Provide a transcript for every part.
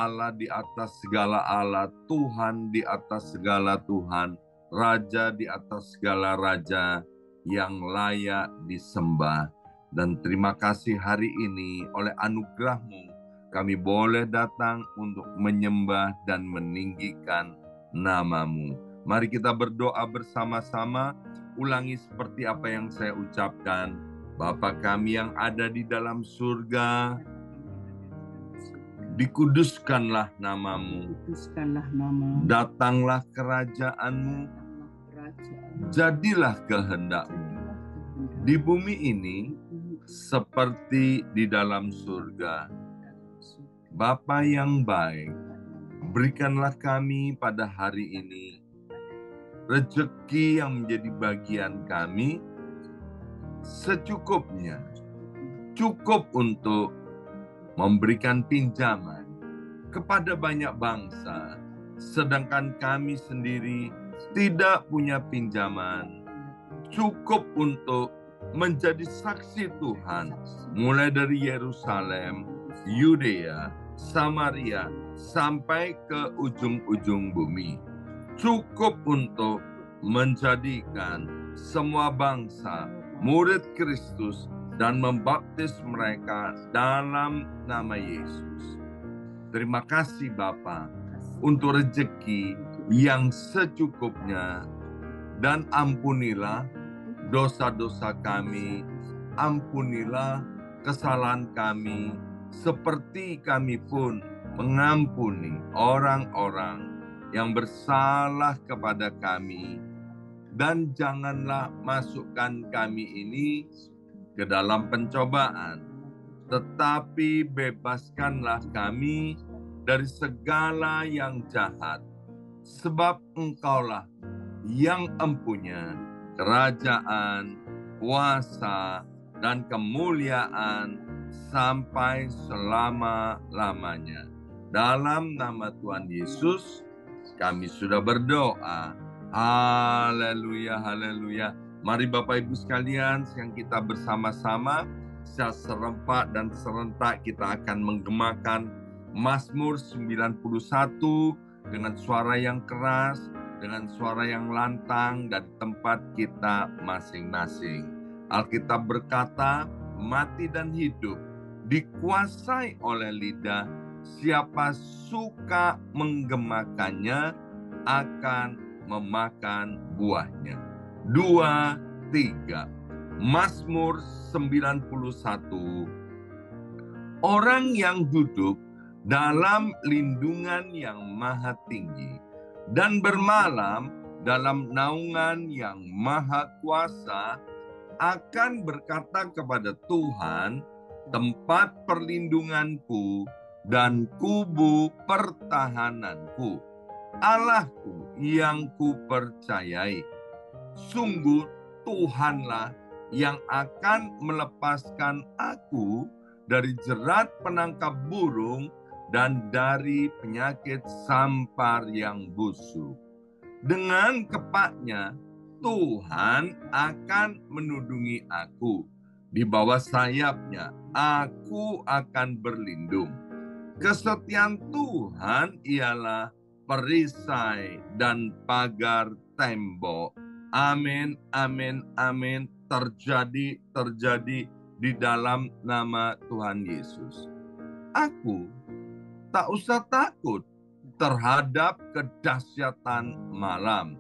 Allah di atas segala Allah, Tuhan di atas segala Tuhan, Raja di atas segala Raja yang layak disembah. Dan terima kasih hari ini oleh anugerah-Mu, kami boleh datang untuk menyembah dan meninggikan nama-Mu. Mari kita berdoa bersama-sama, ulangi seperti apa yang saya ucapkan. Bapa kami yang ada di dalam surga, dikuduskanlah nama-Mu, datanglah kerajaan-Mu, jadilah kehendak-Mu di bumi ini seperti di dalam surga. Bapa yang baik, berikanlah kami pada hari ini rezeki yang menjadi bagian kami secukupnya, cukup untuk memberikan pinjaman kepada banyak bangsa, sedangkan kami sendiri tidak punya pinjaman, cukup untuk menjadi saksi Tuhan, mulai dari Yerusalem, Yudea, Samaria, sampai ke ujung-ujung bumi. Cukup untuk menjadikan semua bangsa murid Kristus dan membaptis mereka dalam nama Yesus. Terima kasih Bapa untuk rezeki yang secukupnya, dan ampunilah dosa-dosa kami, ampunilah kesalahan kami, seperti kami pun mengampuni orang-orang yang bersalah kepada kami. Dan janganlah masukkan kami ini ke dalam pencobaan, tetapi bebaskanlah kami dari segala yang jahat. Sebab Engkaulah yang empunya kerajaan, kuasa, dan kemuliaan sampai selama-lamanya. Dalam nama Tuhan Yesus, kami sudah berdoa. Haleluya, haleluya. Mari Bapak Ibu sekalian, yang kita bersama-sama secara serempak dan serentak kita akan menggemakan Mazmur 91 dengan suara yang keras, dengan suara yang lantang dari tempat kita masing-masing. Alkitab berkata, mati dan hidup dikuasai oleh lidah. Siapa suka menggemakannya akan memakan buahnya. 2, 3. Mazmur 91. Orang yang duduk dalam lindungan yang maha tinggi dan bermalam dalam naungan yang maha kuasa akan berkata kepada Tuhan, tempat perlindunganku dan kubu pertahananku, Allahku yang kupercayai. Sungguh Tuhanlah yang akan melepaskan aku dari jerat penangkap burung dan dari penyakit sampar yang busuk. Dengan kepaknya Tuhan akan menudungi aku. Di bawah sayapnya aku akan berlindung. Kesetiaan Tuhan ialah perisai dan pagar tembok. Amin, amin, amin. Terjadi di dalam nama Tuhan Yesus. Aku tak usah takut terhadap kedahsyatan malam,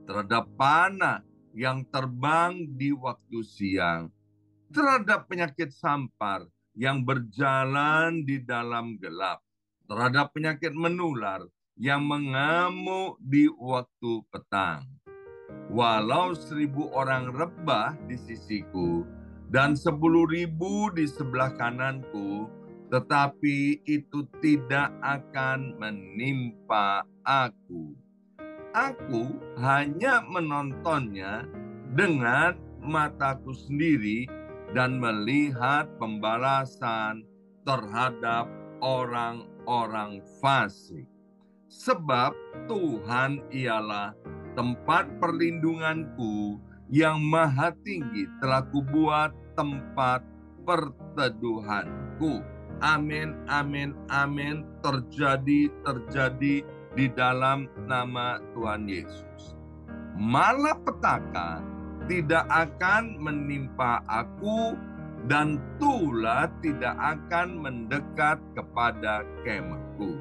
terhadap panah yang terbang di waktu siang, terhadap penyakit sampar yang berjalan di dalam gelap, terhadap penyakit menular yang mengamuk di waktu petang. Walau 1.000 orang rebah di sisiku dan 10.000 di sebelah kananku, tetapi itu tidak akan menimpa aku. Aku hanya menontonnya dengan mataku sendiri dan melihat pembalasan terhadap orang-orang fasik. Sebab Tuhan ialah tempat perlindunganku, yang maha tinggi telah kubuat tempat perteduhanku. Amin, amin, amin. Terjadi, terjadi di dalam nama Tuhan Yesus. Malapetaka tidak akan menimpa aku dan tulah tidak akan mendekat kepada kemahku.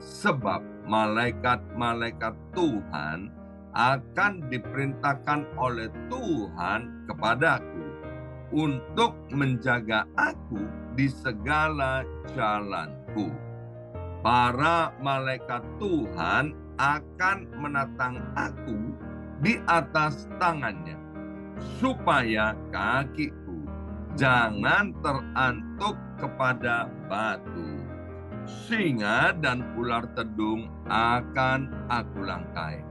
Sebab malaikat-malaikat Tuhan akan diperintahkan oleh Tuhan kepadaku untuk menjaga aku di segala jalanku. Para malaikat Tuhan akan menatang aku di atas tangannya, supaya kakiku jangan terantuk kepada batu. Singa dan ular tedung akan aku langkai.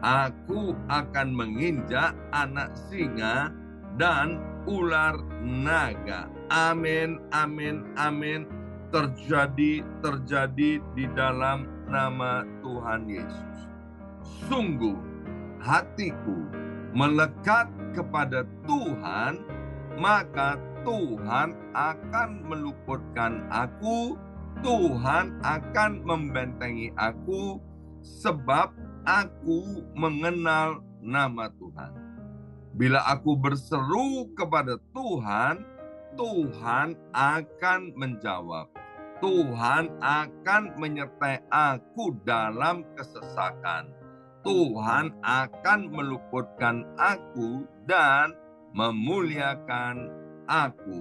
Aku akan menginjak anak singa dan ular naga. Amin, amin, amin. Terjadi, terjadi di dalam nama Tuhan Yesus. Sungguh, hatiku melekat kepada Tuhan, maka Tuhan akan meluputkan aku, Tuhan akan membentengi aku, sebab aku mengenal nama Tuhan. Bila aku berseru kepada Tuhan, Tuhan akan menjawab. Tuhan akan menyertai aku dalam kesesakan. Tuhan akan meluputkan aku dan memuliakan aku.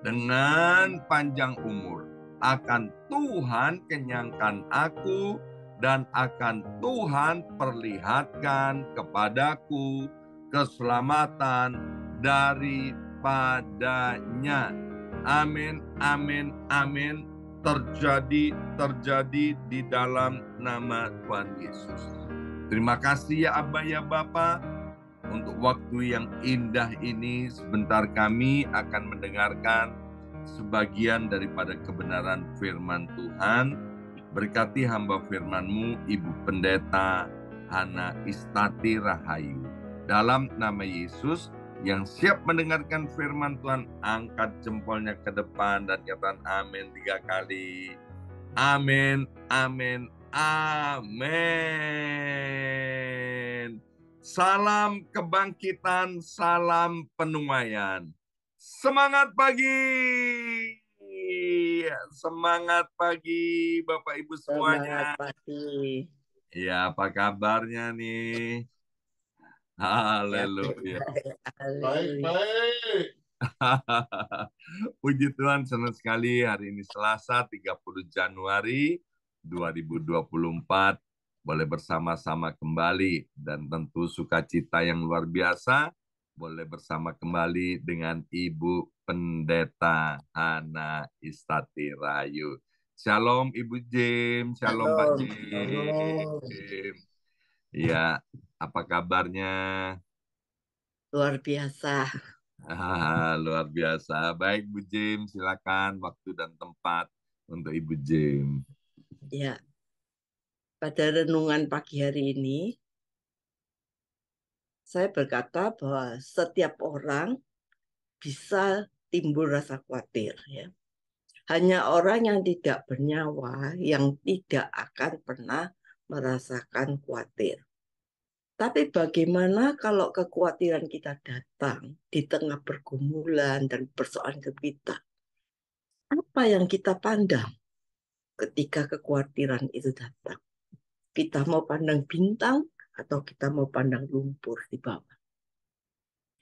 Dengan panjang umur akan Tuhan kenyangkan aku dan akan Tuhan perlihatkan kepadaku keselamatan daripadanya. Amin, amin, amin. Terjadi, terjadi di dalam nama Tuhan Yesus. Terima kasih ya Abba ya Bapa untuk waktu yang indah ini. Sebentar kami akan mendengarkan sebagian daripada kebenaran firman Tuhan. Berkati hamba firman-Mu, Ibu Pendeta Hana Istati Rahayu. Dalam nama Yesus, yang siap mendengarkan firman Tuhan, angkat jempolnya ke depan dan katakan amin 3 kali. Amin, amin, amin. Salam kebangkitan, salam penuaian. Semangat pagi. Semangat pagi Bapak Ibu semuanya. Semangat pagi. Ya, apa kabarnya nih? Ya, Haleluya. baik. Puji Tuhan, senang sekali hari ini Selasa 30 Januari 2024 boleh bersama-sama kembali, dan tentu sukacita yang luar biasa boleh bersama kembali dengan Ibu Pendeta Hana Istati Rahayu. Shalom Ibu Jim, shalom Pak Shalom. Shalom. Jim. Ya, apa kabarnya? Luar biasa. Luar biasa. Baik, Bu Jim, silakan waktu dan tempat untuk Ibu Jim. Ya, pada renungan pagi hari ini, saya berkata bahwa setiap orang bisa timbul rasa khawatir. Ya. Hanya orang yang tidak bernyawa yang tidak akan pernah merasakan khawatir. Tapi bagaimana kalau kekhawatiran kita datang di tengah pergumulan dan persoalan hidup kita? Apa yang kita pandang ketika kekhawatiran itu datang? Kita mau pandang bintang atau kita mau pandang lumpur di bawah?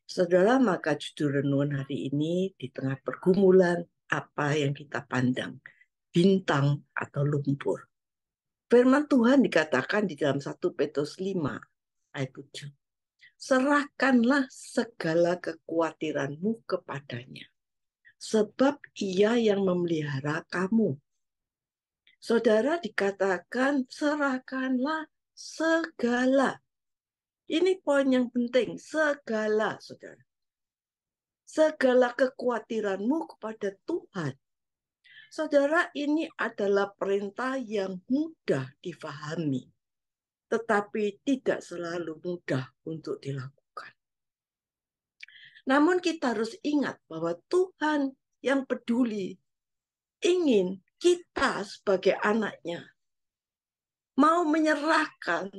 Saudara, maka judul renungan hari ini di tengah pergumulan, apa yang kita pandang? Bintang atau lumpur? Firman Tuhan dikatakan di dalam 1 Petrus 5 ayat 7. Serahkanlah segala kekhawatiranmu kepadanya, sebab ia yang memelihara kamu. Saudara, dikatakan serahkanlah segala. Ini poin yang penting, segala, saudara. Segala kekhawatiranmu kepada Tuhan. Saudara, ini adalah perintah yang mudah difahami, tetapi tidak selalu mudah untuk dilakukan. Namun kita harus ingat bahwa Tuhan yang peduli ingin kita sebagai anaknya mau menyerahkan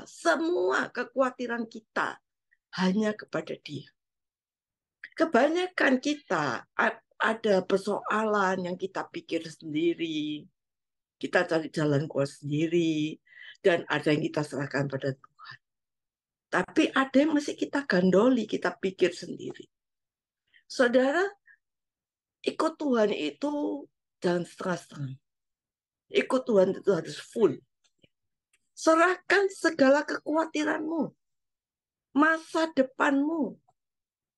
semua kekhawatiran kita hanya kepada Dia. Kebanyakan kita ada persoalan yang kita pikir sendiri, kita cari jalan keluar sendiri, dan ada yang kita serahkan pada Tuhan. Tapi ada yang masih kita gandoli, kita pikir sendiri. Saudara, ikut Tuhan itu jangan setengah-setengah. Ikut Tuhan itu harus full. Serahkan segala kekhawatiranmu, masa depanmu,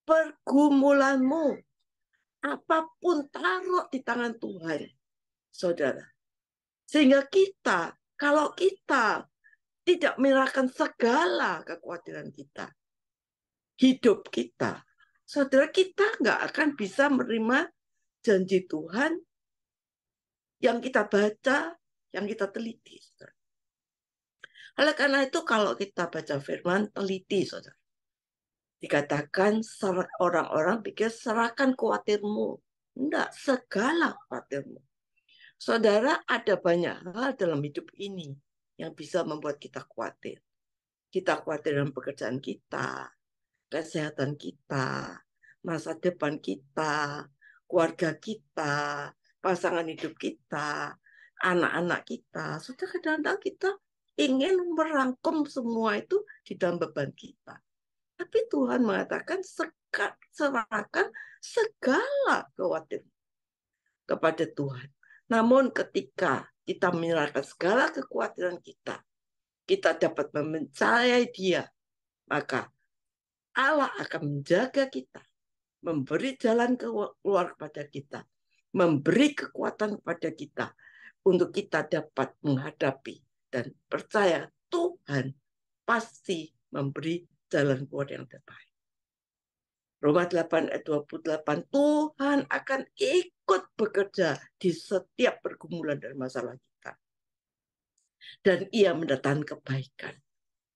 pergumulanmu, apapun taruh di tangan Tuhan, saudara. Sehingga kalau kita tidak menyerahkan segala kekhawatiran kita, hidup kita, saudara, kita nggak akan bisa menerima janji Tuhan yang kita baca, yang kita teliti, saudara. Oleh karena itu, kalau kita baca firman, teliti, saudara. Dikatakan orang-orang pikir serahkan khawatirmu. Enggak, segala khawatirmu. Saudara, ada banyak hal dalam hidup ini yang bisa membuat kita khawatir. Kita khawatir dengan pekerjaan kita, kesehatan kita, masa depan kita, keluarga kita, pasangan hidup kita, anak-anak kita. Saudara, kadang-kadang kita ingin merangkum semua itu di dalam beban kita. Tapi Tuhan mengatakan serahkan segala khawatir kepada Tuhan. Namun ketika kita menyerahkan segala kekhawatiran kita dapat mempercayai Dia, maka Allah akan menjaga kita, memberi jalan keluar kepada kita, memberi kekuatan kepada kita untuk kita dapat menghadapi dan percaya Tuhan pasti memberi jalan keluar yang terbaik. Roma 8 ayat 28, Tuhan akan ikut bekerja di setiap pergumulan dan masalah kita. Dan Ia mendatangkan kebaikan.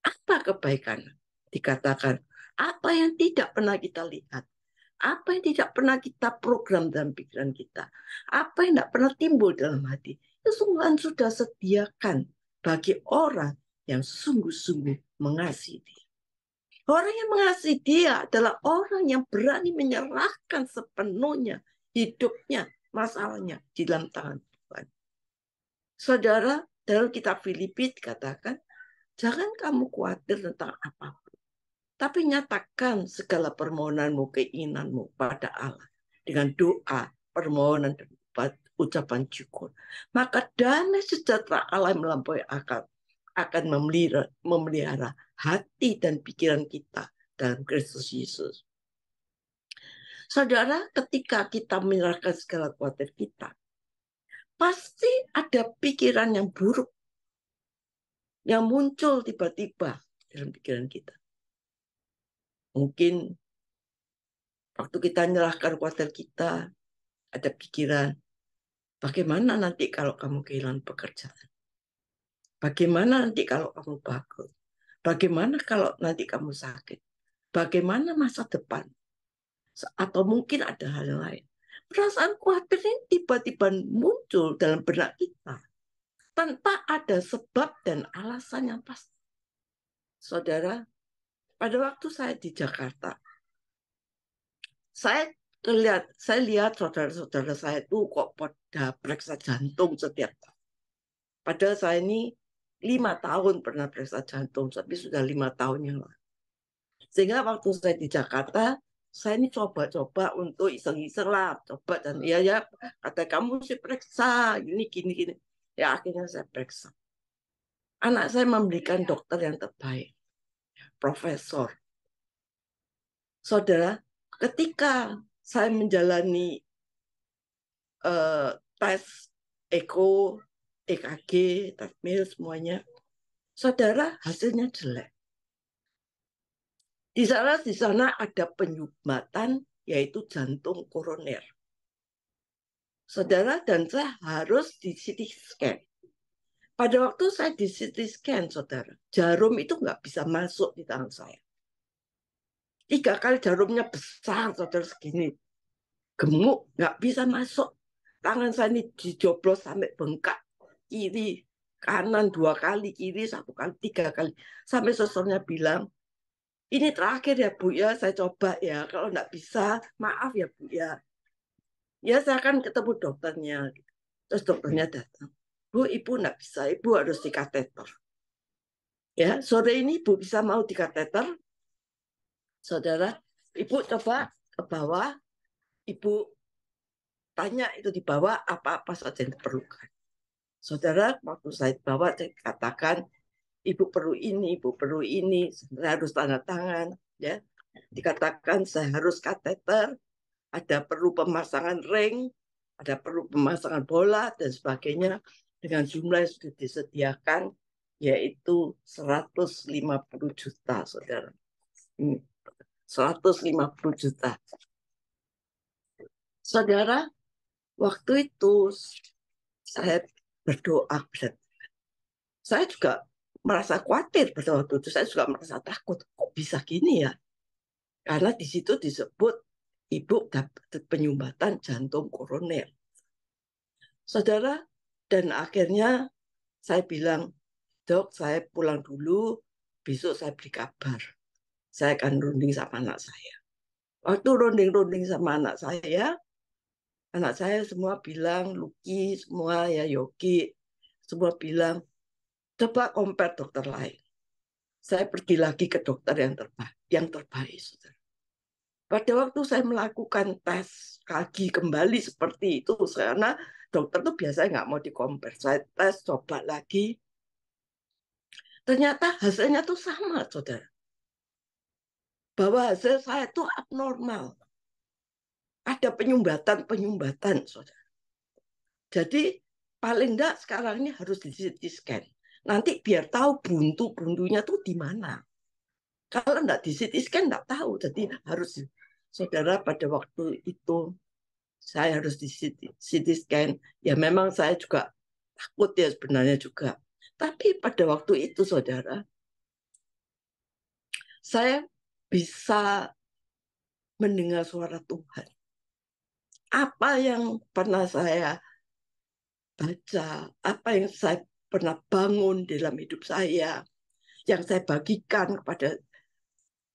Apa kebaikan? Dikatakan, apa yang tidak pernah kita lihat, apa yang tidak pernah kita program dalam pikiran kita, apa yang tidak pernah timbul dalam hati, itu Tuhan sudah sediakan bagi orang yang sungguh-sungguh mengasihi Dia. Orang yang mengasihi Dia adalah orang yang berani menyerahkan sepenuhnya hidupnya, masalahnya di dalam tangan Tuhan. Saudara, dalam kitab Filipi dikatakan, jangan kamu khawatir tentang apapun, tapi nyatakan segala permohonanmu, keinginanmu pada Allah dengan doa, permohonan, dan ucapan syukur. Maka damai sejahtera Allah yang melampaui akal akan memelihara hati dan pikiran kita dalam Kristus Yesus. Saudara, ketika kita menyerahkan segala khawatir kita, pasti ada pikiran yang buruk yang muncul tiba-tiba dalam pikiran kita. Mungkin waktu kita menyerahkan khawatir kita, ada pikiran, bagaimana nanti kalau kamu kehilangan pekerjaan? Bagaimana nanti kalau kamu bangkrut? Bagaimana kalau nanti kamu sakit? Bagaimana masa depan? Atau mungkin ada hal lain. Perasaan khawatir ini tiba-tiba muncul dalam benak kita tanpa ada sebab dan alasan yang pasti. Saudara, pada waktu saya di Jakarta, saya lihat saudara-saudara saya itu kok pada periksa jantung setiap tahun. Padahal saya ini 5 tahun pernah periksa jantung, tapi sudah 5 tahun yang lalu. Sehingga waktu saya di Jakarta, saya ini coba-coba untuk iseng-iseng lah, coba, dan ya kata kamu sih periksa, gini. Ya akhirnya saya periksa. Anak saya memberikan dokter yang terbaik, profesor. Saudara, ketika saya menjalani tes eko, EKG, tes mil, semuanya, saudara, hasilnya jelek. Di sana ada penyumbatan, yaitu jantung koroner. Saudara, dan saya harus di CT scan. Pada waktu saya di CT scan, saudara, jarum itu nggak bisa masuk di tangan saya. 3 kali jarumnya besar, saudara, segini. Gemuk, nggak bisa masuk. tangan saya ini dijoblos sampai bengkak, kiri kanan 2 kali, kiri 1 kali, 3 kali, sampai susternya bilang, ini terakhir ya Bu ya, saya coba ya, kalau nggak bisa maaf ya Bu ya. Ya saya akan ketemu dokternya. Terus dokternya datang, Bu, Ibu nggak bisa, Ibu harus dikateter. Ya, sore ini Ibu bisa mau dikateter, saudara. Ibu coba ke bawah, Ibu tanya itu di bawah apa-apa saja yang diperlukan. Saudara, waktu saya bawa, saya katakan, Ibu perlu ini, Ibu perlu ini, saya harus tanda tangan, ya. Dikatakan saya harus kateter, ada perlu pemasangan ring, ada perlu pemasangan bola dan sebagainya dengan jumlah yang sudah disediakan yaitu 150 juta, saudara. 150 juta. Saudara, waktu itu saya berdoa. Saya juga merasa khawatir pada waktu itu. Saya juga merasa takut. Kok bisa gini ya? Karena di situ disebut ibu dapat penyumbatan jantung koroner. Saudara, dan akhirnya saya bilang, Dok, saya pulang dulu, besok saya beri kabar. Saya akan runding sama anak saya. Waktu runding-runding sama anak saya semua bilang, Lucky, semua ya Yogi, semua bilang, coba compare dokter lain. Saya pergi lagi ke dokter yang terbaik, saudara. Pada waktu saya melakukan tes kaki kembali seperti itu, karena dokter tuh biasanya nggak mau dikompar. Saya tes, coba lagi. Ternyata hasilnya tuh sama, saudara. Bahwa hasil saya tuh abnormal. Ada penyumbatan, saudara. Jadi paling enggak sekarang ini harus di CT scan. Nanti biar tahu buntu-buntunya tuh di mana. Kalau enggak di CT scan enggak tahu. Jadi harus, saudara, pada waktu itu saya harus di CT scan. Ya memang saya juga takut ya sebenarnya juga. Tapi pada waktu itu, saudara, saya bisa mendengar suara Tuhan. Apa yang pernah saya baca, apa yang saya pernah bangun dalam hidup saya, yang saya bagikan kepada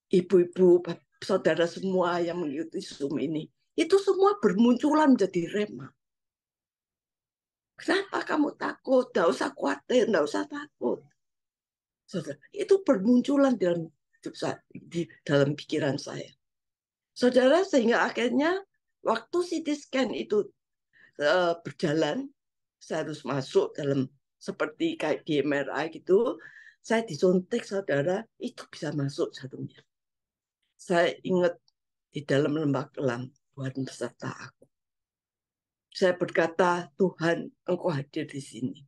ibu-ibu, saudara semua yang mengikuti Zoom ini, itu semua bermunculan menjadi rema. Kenapa kamu takut? Tidak usah khawatir, tidak usah takut. Saudara, itu bermunculan di dalam pikiran saya. Saudara, sehingga akhirnya waktu CT scan itu berjalan, saya harus masuk dalam seperti kayak di MRI gitu, saya disuntik, saudara, itu bisa masuk jantungnya. Saya ingat di dalam lembah kelam, Tuhan beserta aku. Saya berkata, Tuhan, Engkau hadir di sini.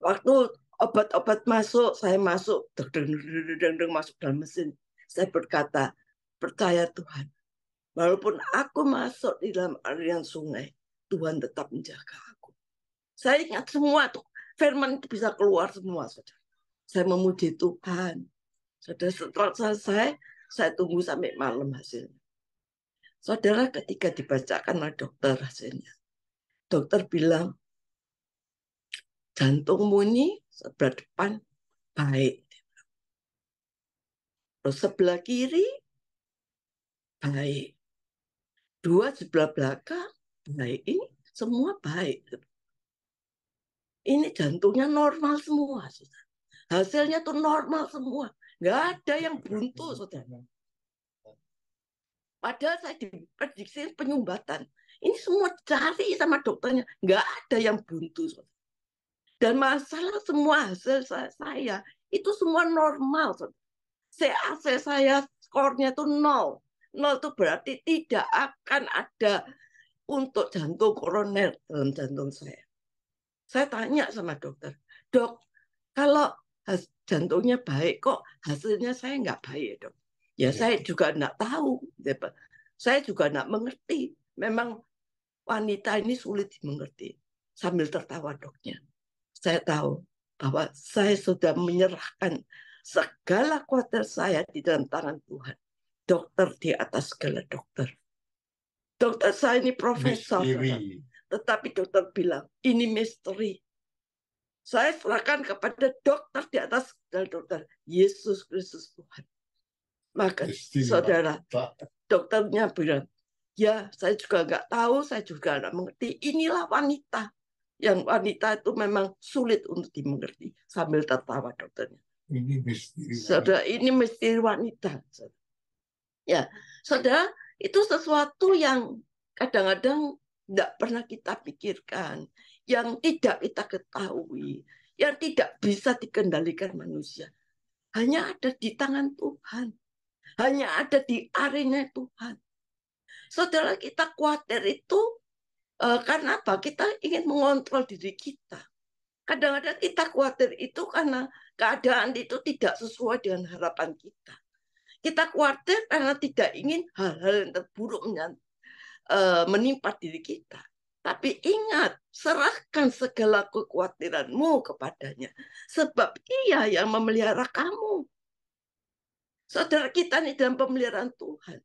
Waktu obat-obat masuk, saya masuk, masuk dalam mesin. Saya berkata, percaya Tuhan, walaupun aku masuk di dalam aliran sungai, Tuhan tetap menjaga aku. Saya ingat semua tuh, firman itu bisa keluar semua, saudara. Saya memuji Tuhan. Saudara, setelah selesai, saya tunggu sampai malam hasilnya. Saudara, ketika dibacakan oleh dokter hasilnya, dokter bilang, jantungmu ini sebelah depan baik. Terus sebelah kiri baik. 2 sebelah belakang baik. Ini semua baik. Ini jantungnya normal semua, saudara. Hasilnya tuh normal semua. Nggak ada yang buntu, saudara. Padahal saya diprediksi penyumbatan. Ini semua cari sama dokternya. Nggak ada yang buntu, saudara. Dan masalah semua hasil saya itu semua normal, saudara. CAC saya skornya tuh 0. 0 itu berarti tidak akan ada untuk jantung koroner dalam jantung saya. Saya tanya sama dokter, Dok, kalau jantungnya baik kok hasilnya saya nggak baik, Dok. Ya saya juga nggak tahu. Saya juga nggak mengerti. Memang wanita ini sulit dimengerti. Sambil tertawa doknya. Saya tahu bahwa saya sudah menyerahkan segala kuatir saya di dalam tangan Tuhan. Dokter di atas segala dokter. Dokter saya ini profesor, Misteri. tetapi dokter bilang ini misteri. Saya serahkan kepada dokter di atas dokter, Yesus Kristus Tuhan. Maka Misteri, saudara, Pak. dokternya bilang, ya saya juga nggak tahu, saya juga nggak mengerti. Inilah wanita. Yang wanita itu memang sulit untuk dimengerti. Sambil tertawa dokternya. Ini misteri. Saudara, ini misteri wanita. Ya, saudara, itu sesuatu yang kadang-kadang tidak pernah kita pikirkan, yang tidak kita ketahui, yang tidak bisa dikendalikan manusia. Hanya ada di tangan Tuhan. Hanya ada di arena Tuhan. Saudara, kita khawatir itu karena apa? Kita ingin mengontrol diri kita. Kadang-kadang kita khawatir itu karena keadaan itu tidak sesuai dengan harapan kita. Kita khawatir karena tidak ingin hal-hal yang terburuk menimpa diri kita. Tapi ingat, serahkan segala kekhawatiranmu kepadanya. Sebab ia yang memelihara kamu. Saudara, kita ini dalam pemeliharaan Tuhan.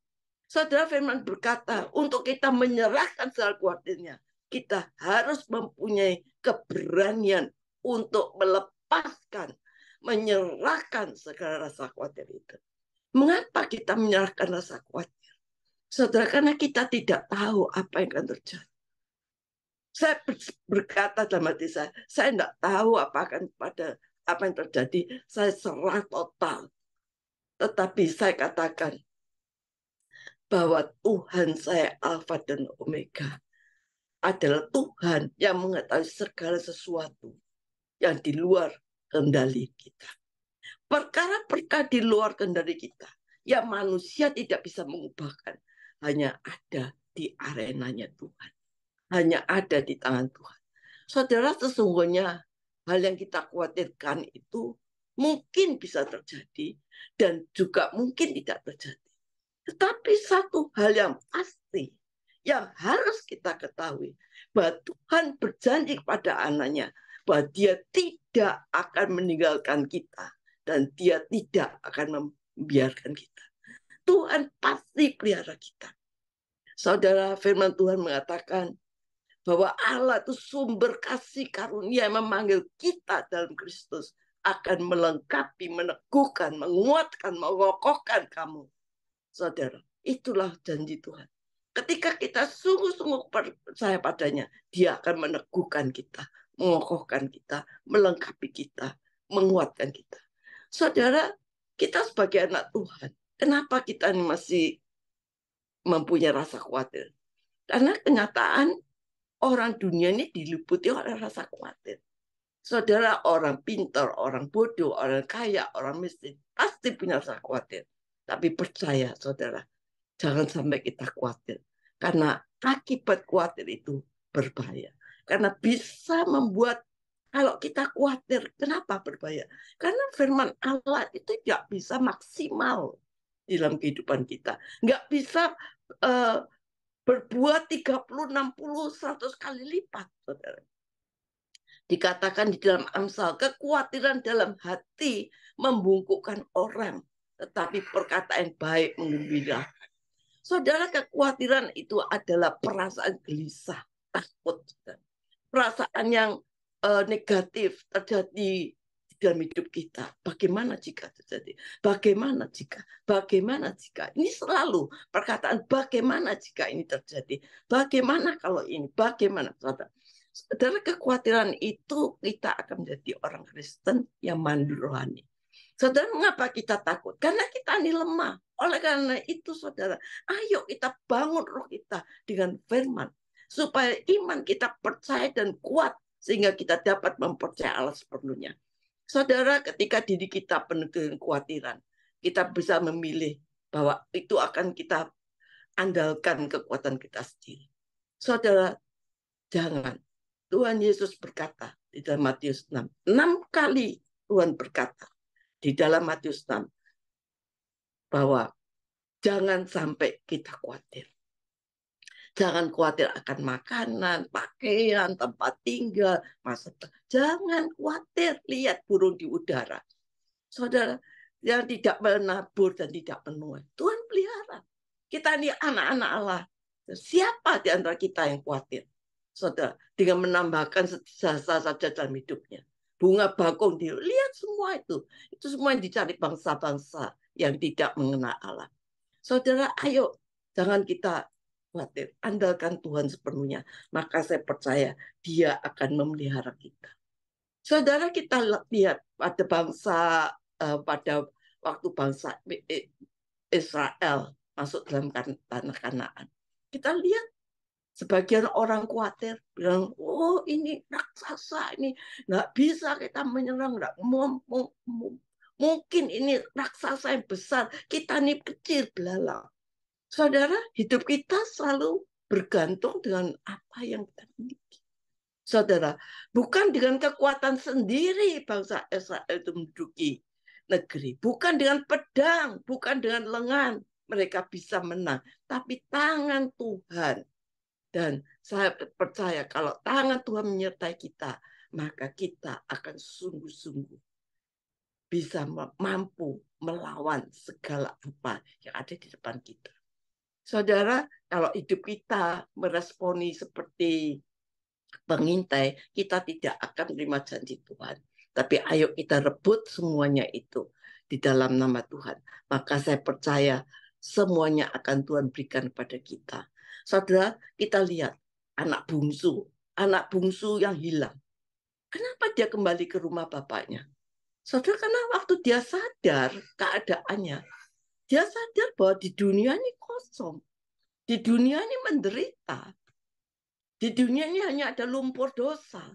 Saudara Firman berkata, untuk kita menyerahkan segala khawatirnya, kita harus mempunyai keberanian untuk melepaskan, menyerahkan segala rasa khawatir itu. Mengapa kita menyerahkan rasa khawatir? Saudara, karena kita tidak tahu apa yang akan terjadi. Saya berkata dalam hati saya tidak tahu apa yang terjadi. Saya serah total. Tetapi saya katakan bahwa Tuhan saya Alfa dan Omega adalah Tuhan yang mengetahui segala sesuatu yang di luar kendali kita. Perkara-perkara di luar kendali kita yang manusia tidak bisa mengubahkan hanya ada di arenanya Tuhan. Hanya ada di tangan Tuhan. Saudara, sesungguhnya hal yang kita khawatirkan itu mungkin bisa terjadi dan juga mungkin tidak terjadi. Tetapi satu hal yang pasti yang harus kita ketahui, bahwa Tuhan berjanji kepada anaknya bahwa dia tidak akan meninggalkan kita dan dia tidak akan membiarkan kita. Tuhan pasti pelihara kita. Saudara, firman Tuhan mengatakan bahwa Allah itu sumber kasih karunia yang memanggil kita dalam Kristus akan melengkapi, meneguhkan, menguatkan, mengokohkan kamu. Saudara, itulah janji Tuhan. Ketika kita sungguh-sungguh percaya padanya, dia akan meneguhkan kita, mengokohkan kita, melengkapi kita, menguatkan kita. Saudara, kita sebagai anak Tuhan, kenapa kita ini masih mempunyai rasa khawatir? Karena kenyataan orang dunia ini diliputi oleh rasa khawatir. Saudara, orang pintar, orang bodoh, orang kaya, orang miskin, pasti punya rasa khawatir. Tapi percaya, saudara, jangan sampai kita khawatir. Karena akibat khawatir itu berbahaya. Karena bisa membuat, kalau kita khawatir, kenapa berbahaya? Karena firman Allah itu tidak bisa maksimal dalam kehidupan kita. Nggak bisa berbuat 30, 60, 100 kali lipat, saudara. Dikatakan di dalam Amsal, kekhawatiran dalam hati membungkukkan orang, tetapi perkataan baik menggembirakan. Saudara, kekhawatiran itu adalah perasaan gelisah, takut, perasaan yang negatif terjadi di dalam hidup kita. Bagaimana jika terjadi? Bagaimana jika? Bagaimana jika? Ini selalu perkataan bagaimana jika ini terjadi? Bagaimana kalau ini? Bagaimana? Saudara, kekhawatiran itu kita akan menjadi orang Kristen yang mandul rohani. Saudara, mengapa kita takut? Karena kita ini lemah. Oleh karena itu, saudara, ayo kita bangun roh kita dengan firman. Supaya iman kita percaya dan kuat. Sehingga kita dapat mempercayai Allah sepenuhnya. Saudara, ketika diri kita penuh dengan kekhawatiran, kita bisa memilih bahwa itu akan kita andalkan kekuatan kita sendiri. Saudara, jangan. Tuhan Yesus berkata di dalam Matius 6. 6 kali Tuhan berkata di dalam Matius 6 bahwa jangan sampai kita khawatir. Jangan khawatir akan makanan, pakaian, tempat tinggal, masa depan. Jangan khawatir, lihat burung di udara. Saudara, yang tidak menabur dan tidak menuai, Tuhan pelihara. Kita ini anak-anak Allah. Siapa di antara kita yang khawatir? Saudara, dengan menambahkan sejasa saja dalam hidupnya. Bunga bakung, lihat semua itu. Itu semua yang dicari bangsa-bangsa yang tidak mengenal Allah. Saudara, ayo, jangan kita khawatir. Andalkan Tuhan sepenuhnya. Maka saya percaya dia akan memelihara kita. Saudara, kita lihat pada bangsa, pada waktu bangsa Israel masuk dalam tanah Kanaan. Kita lihat sebagian orang khawatir, bilang, oh ini raksasa, ini nggak bisa kita menyerang, nggak mungkin ini raksasa yang besar, kita ini kecil belalang. Saudara, hidup kita selalu bergantung dengan apa yang kita miliki. Saudara, bukan dengan kekuatan sendiri bangsa Israel itu menduduki negeri, bukan dengan pedang, bukan dengan lengan mereka bisa menang, tapi tangan Tuhan. Dan saya percaya kalau tangan Tuhan menyertai kita, maka kita akan sungguh-sungguh bisa mampu melawan segala apa yang ada di depan kita. Saudara, kalau hidup kita meresponi seperti pengintai, kita tidak akan menerima janji Tuhan. Tapi ayo kita rebut semuanya itu di dalam nama Tuhan. Maka saya percaya semuanya akan Tuhan berikan pada kita. Saudara, kita lihat anak bungsu yang hilang. Kenapa dia kembali ke rumah bapaknya? Saudara, karena waktu dia sadar keadaannya, dia sadar bahwa di dunia ini kosong. Di dunia ini menderita. Di dunia ini hanya ada lumpur dosa.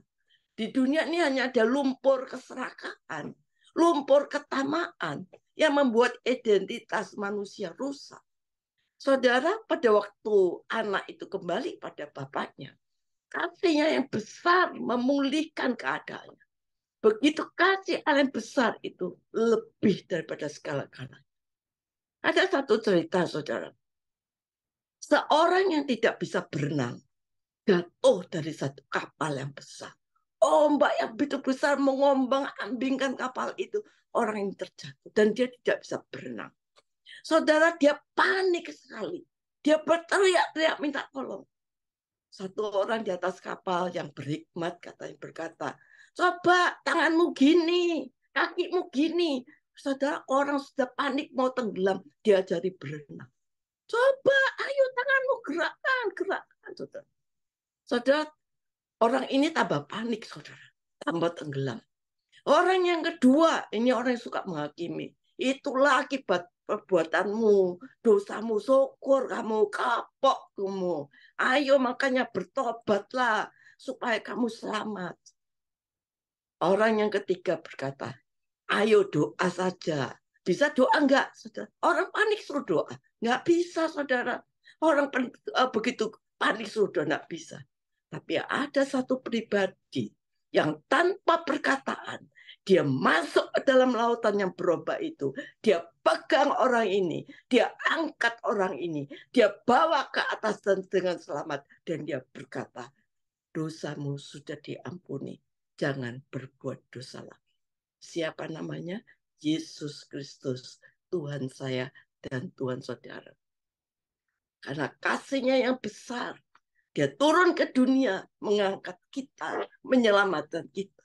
Di dunia ini hanya ada lumpur keserakahan, lumpur ketamaan yang membuat identitas manusia rusak. Saudara, pada waktu anak itu kembali pada bapaknya, kasihnya yang besar memulihkan keadaannya. Begitu kasih Allah yang besar itu lebih daripada segala-galanya. Ada satu cerita, saudara. Seorang yang tidak bisa berenang jatuh dari satu kapal yang besar. Ombak yang begitu besar mengombang-ambingkan kapal itu. Orang yang terjatuh dan dia tidak bisa berenang. Saudara, dia panik sekali. Dia berteriak-teriak minta tolong. Satu orang di atas kapal yang berhikmat katanya berkata, coba tanganmu gini, kakimu gini. Saudara, orang sudah panik mau tenggelam, diajari berenang. Coba, ayo tanganmu gerakkan, gerakkan. Saudara, saudara, orang ini tambah panik, saudara, tambah tenggelam. Orang yang kedua, ini orang yang suka menghakimi. Itulah akibat perbuatanmu, dosamu, syukur kamu, kapok kamu. Ayo makanya bertobatlah supaya kamu selamat. Orang yang ketiga berkata, ayo doa saja. Bisa doa enggak, saudara? Orang panik suruh doa. Enggak bisa, saudara. Orang begitu panik suruh doa, enggak bisa. Tapi ada satu pribadi yang tanpa perkataan, dia masuk ke dalam lautan yang berombak itu. Dia pegang orang ini, dia angkat orang ini, dia bawa ke atas dan dengan selamat. Dan dia berkata, dosamu sudah diampuni, jangan berbuat dosa lagi. Siapa namanya? Yesus Kristus, Tuhan saya dan Tuhan saudara. Karena kasihnya yang besar, dia turun ke dunia, mengangkat kita, menyelamatkan kita.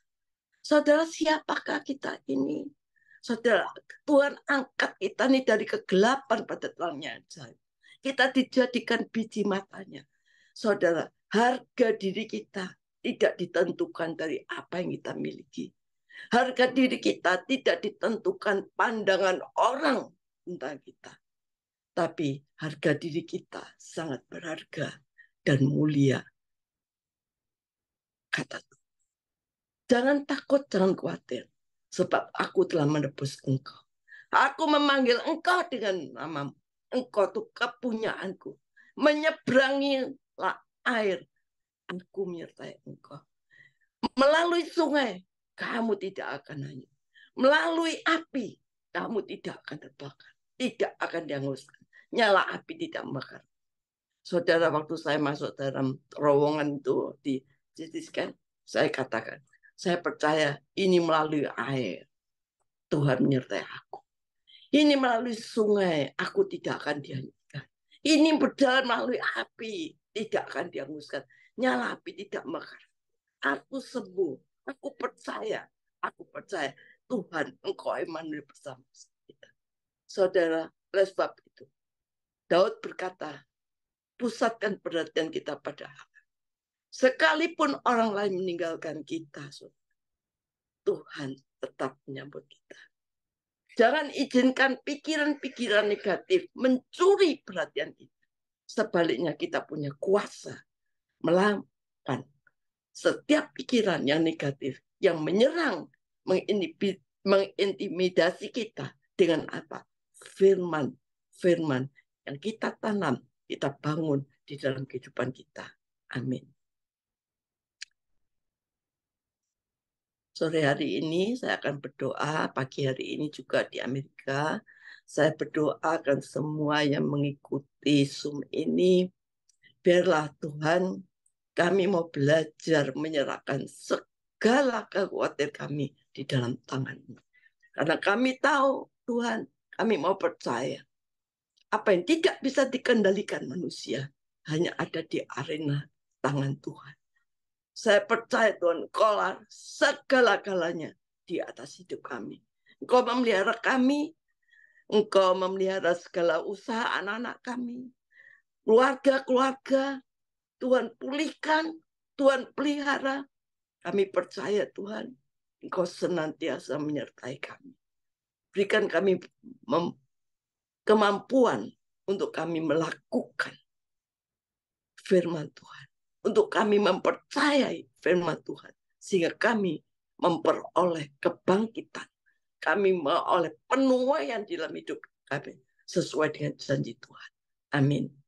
Saudara, siapakah kita ini? Saudara, Tuhan angkat kita ini dari kegelapan pada terangnya ajaib. Kita dijadikan biji matanya. Saudara, harga diri kita tidak ditentukan dari apa yang kita miliki. Harga diri kita tidak ditentukan pandangan orang tentang kita. Tapi harga diri kita sangat berharga dan mulia. Kata Tuhan. Jangan takut, jangan khawatir. Sebab aku telah menebus engkau. Aku memanggil engkau dengan namamu. Engkau itu kepunyaanku. Menyeberangi air. Aku menyertai engkau. Melalui sungai, kamu tidak akan hanyut. Melalui api, kamu tidak akan terbakar. Tidak akan dihanguskan. Nyala api tidak membakar. Saudara, waktu saya masuk dalam terowongan itu di CT saya katakan, saya percaya ini melalui air. Tuhan menyertai aku. Ini melalui sungai, aku tidak akan dihanyutkan. Ini berjalan melalui api, tidak akan dihanguskan. Nyala api tidak makar. Aku sembuh, aku percaya, Tuhan, Engkau Immanuel bersama kita. Saudara, oleh sebab itu, Daud berkata, pusatkan perhatian kita pada Allah. Sekalipun orang lain meninggalkan kita, Tuhan tetap menyambut kita. Jangan izinkan pikiran-pikiran negatif mencuri perhatian kita. Sebaliknya kita punya kuasa melawan setiap pikiran yang negatif, yang menyerang, mengintimidasi kita dengan apa? Firman, firman yang kita tanam, kita bangun di dalam kehidupan kita. Amin. Sore hari ini saya akan berdoa, pagi hari ini juga di Amerika. Saya berdoakan semua yang mengikuti Zoom ini, biarlah Tuhan, kami mau belajar menyerahkan segala kekhawatiran kami di dalam tangan-Mu. Karena kami tahu, Tuhan, kami mau percaya. Apa yang tidak bisa dikendalikan manusia, hanya ada di arena tangan Tuhan. Saya percaya Tuhan, Engkaulah segala-galanya di atas hidup kami. Engkau memelihara kami, Engkau memelihara segala usaha anak-anak kami, keluarga-keluarga, Tuhan pulihkan, Tuhan pelihara. Kami percaya Tuhan, Engkau senantiasa menyertai kami. Berikan kami kemampuan untuk kami melakukan firman Tuhan. Untuk kami mempercayai firman Tuhan. Sehingga kami memperoleh kebangkitan. Kami memperoleh penuaian dalam hidup kami. Sesuai dengan janji Tuhan. Amin.